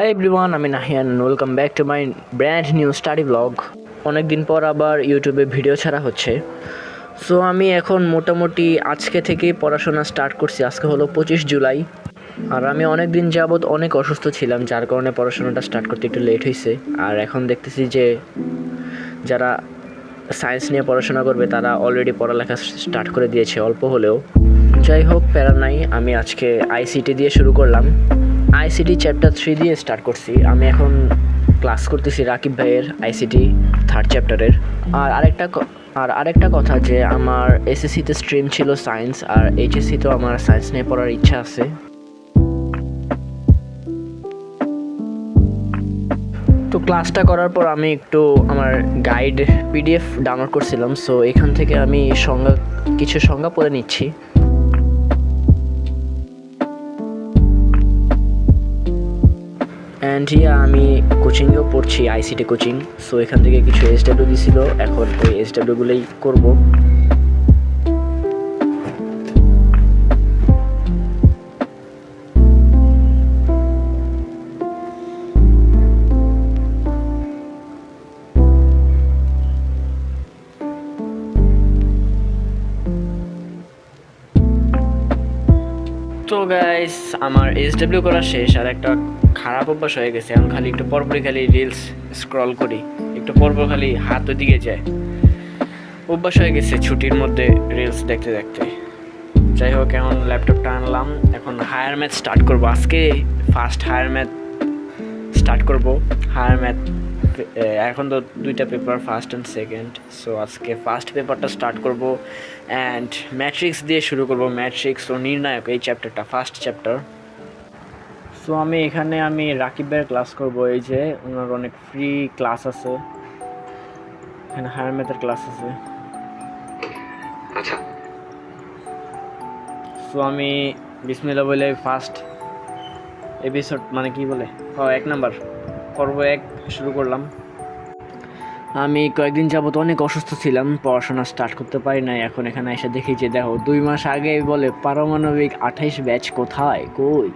High everyone, আমি Nahiyan. Welcome back to my brand new study blog. অনেক দিন পর আবার ইউটিউবে ভিডিও ছাড়া হচ্ছে। সো আমি এখন মোটামুটি আজকে থেকেই পড়াশোনা স্টার্ট করছি। আজকে হলো 25 জুলাই। আর আমি অনেক দিন যাবৎ অনেক অসুস্থ ছিলাম, যার কারণে পড়াশোনাটা স্টার্ট করতে একটু লেট হয়েছে। আর এখন দেখতেছি যে যারা সায়েন্স নিয়ে পড়াশোনা করবে তারা অলরেডি পড়ালেখা স্টার্ট করে দিয়েছে, অল্প হলেও। যাই হোক, প্যারা নাই। আমি আজকে আইসিটি দিয়ে শুরু করলাম। আইসিটি চ্যাপ্টার 3 দিয়ে স্টার্ট করছি। আমি এখন ক্লাস করতেছি রাকিব ভাইয়ের আইসিটি 3rd চ্যাপ্টারের। আর আরেকটা কথা যে আমার এসএসসিতে স্ট্রিম ছিল সায়েন্স, আর এইচএসসিতেও আমার সায়েন্স নিয়ে পড়ার ইচ্ছা আছে। তো ক্লাসটা করার পর আমি একটু আমার গাইড পিডিএফ ডাউনলোড করছিলাম। সো এখান থেকে আমি কিছু সংজ্ঞা পড়ে নিচ্ছি। অ্যান্ড আমি কোচিংয়েও পড়ছি, আইসিটি কোচিং। সো এখান থেকে কিছু এসডাব্লিউ দিছিল, এখন ওই এসডাব্লিউগুলোই করবো। তো গাইস, আমার এসডাব্লিউ করা শেষ। আর একটা খারাপ অভ্যাস হয়ে গেছে, এখন খালি একটু পরপরই খালি রিলস স্ক্রল করি, একটু পরপর খালি হাত ওদিকে যায়। অভ্যাস হয়ে গেছে ছুটির মধ্যে রিলস দেখতে দেখতে। যাই হোক, এখন ল্যাপটপটা আনলাম, এখন হায়ার ম্যাথ স্টার্ট করবো। আজকে ফার্স্ট হায়ার ম্যাথ স্টার্ট করবো। হায়ার ম্যাথ এখন তো 2টা paper, first and second. So আজকে ফার্স্ট পেপারটা স্টার্ট করব অ্যান্ড ম্যাট্রিক্স দিয়ে শুরু করব। ম্যাট্রিক্স ও নির্ণায়ক, এই চ্যাপ্টারটা ফার্স্ট চ্যাপ্টার। সো আমি রাকিব ভাইয়ের ক্লাস করব। এই যে ওনার অনেক ফ্রি ক্লাস আছে, এখানে হায়ার ম্যাথের ক্লাস আছে। আচ্ছা, সো আমি বিসমিল্লাহ বলে ফার্স্ট এপিসোড, মানে কি বলে, 1 নাম্বার পর্ব 1 শুরু করলাম। আমি কয়েকদিন যাবত অনেক অসুস্থ ছিলাম, পড়াশোনা স্টার্ট করতে পারি নাই। এখন এখানে এসে দেখি যে দেখো 2 মাস আগে বলে পারমাণবিক 28 ব্যাচ কোথায়, কই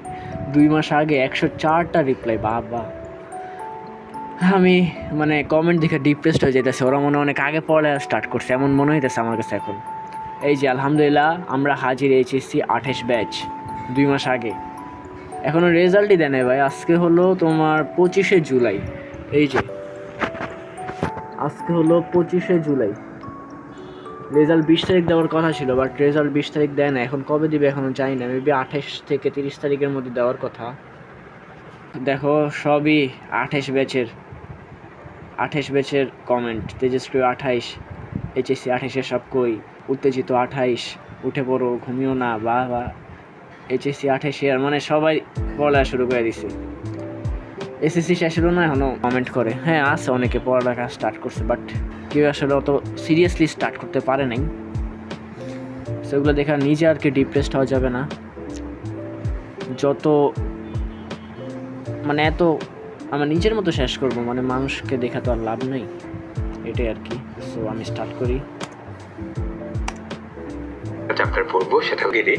2 মাস আগে 104টা রিপ্লাই। বাবা, আমি মানে কমেন্ট দেখে ডিপ্রেসড হয়ে যেতেছে। ওরা মনে অনেক আগে পড়ালেখা স্টার্ট করছে, এমন মনে হইতেছে আমার কাছে এখন। এই যে আলহামদুলিল্লাহ আমরা হাজির এইচএসসি 28 ব্যাচ 2 মাস আগে। এখনও রেজাল্টই দেয় নাই ভাই। আজকে হলো তোমার 25শে জুলাই। এই যে আজকে হলো 25শে জুলাই। রেজাল্ট 20 তারিখ দেওয়ার কথা ছিল, বাট রেজাল্ট 20 তারিখ দেয় না। এখন কবে দিবে এখনও জানি না। মেবি 28 থেকে 30 তারিখের মধ্যে দেওয়ার কথা। দেখো সবই 28 ব্যাচের কমেন্ট। তেজস্ক্রিয় 28, এইচএসসি 28-এর সব কই, উত্তেজিত 28, উঠে পড়ো, ঘুমিও না, বা এইচএসসি 28 আর মানে সবাই পড়ালেখা শুরু করে দিছে। এসএসসি শেষ হলো না এখনও কমেন্ট করে। হ্যাঁ, আছে অনেকে পড়ালেখা স্টার্ট করছে, বাট কেউ আসলে অত সিরিয়াসলি স্টার্ট করতে পারে নাই। সেগুলো দেখা নিজে আর কি ডিপ্রেসড হওয়া যাবে না। যত মানে এত আমার নিজের মতো শেষ করব, মানে মানুষকে দেখা তো আর লাভ নেই, এটাই আর কি। সো আমি স্টার্ট করি। চ্যাপ্টার পড়বো, সেটা গেলে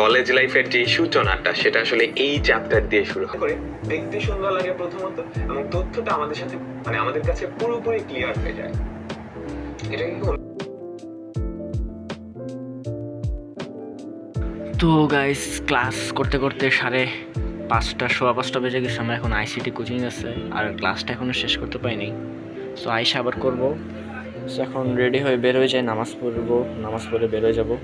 কলেজ লাইফের যে সূচনাটা সেটা আসলে এই চ্যাপ্টার দিয়ে শুরু করে। দেখতে সুন্দর লাগে প্রথমত, এবং তথ্যটা আমাদের সাথে মানে আমাদের কাছে পুরোপুরি ক্লিয়ার হয়ে যায়। এটা কি তো গাইস, ক্লাস করতে করতে 5:30 বেজে গেছে। আমরা এখন আইসিটি কোচিং আছে, আর ক্লাসটা এখনও শেষ করতে পারিনি। সো আইসা আবার করবো। সো এখন রেডি হয়ে বের হয়ে যাই, নামাজ পড়বো, নামাজ পড়ে বের হয়ে যাবো।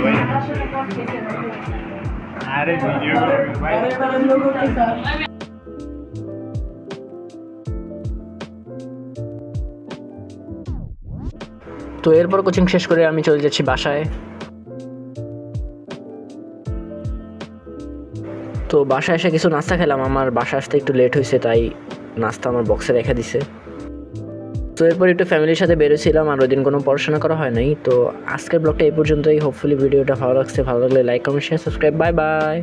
Wait. আরে ভিডিও তো এরপর কোচিং শেষ করে আমি চলে যাচ্ছি বাসায়। তো বাসায় এসে কিছু নাস্তা খেলাম। আমার বাসা আসতে একটু লেট হয়েছে, তাই নাস্তা আমার বক্সে রেখে দিছে। তো এরপর একটু ফ্যামিলির সাথে বেরোছিলাম, আর ওই দিন কোনো পড়াশোনা করা হয় নাই। তো আজকের ব্লগটা এই পর্যন্তই। হোপফুলি ভিডিওটা ভালো লাগছে। ভালো লাগলে like, comment, share, subscribe. Bye bye.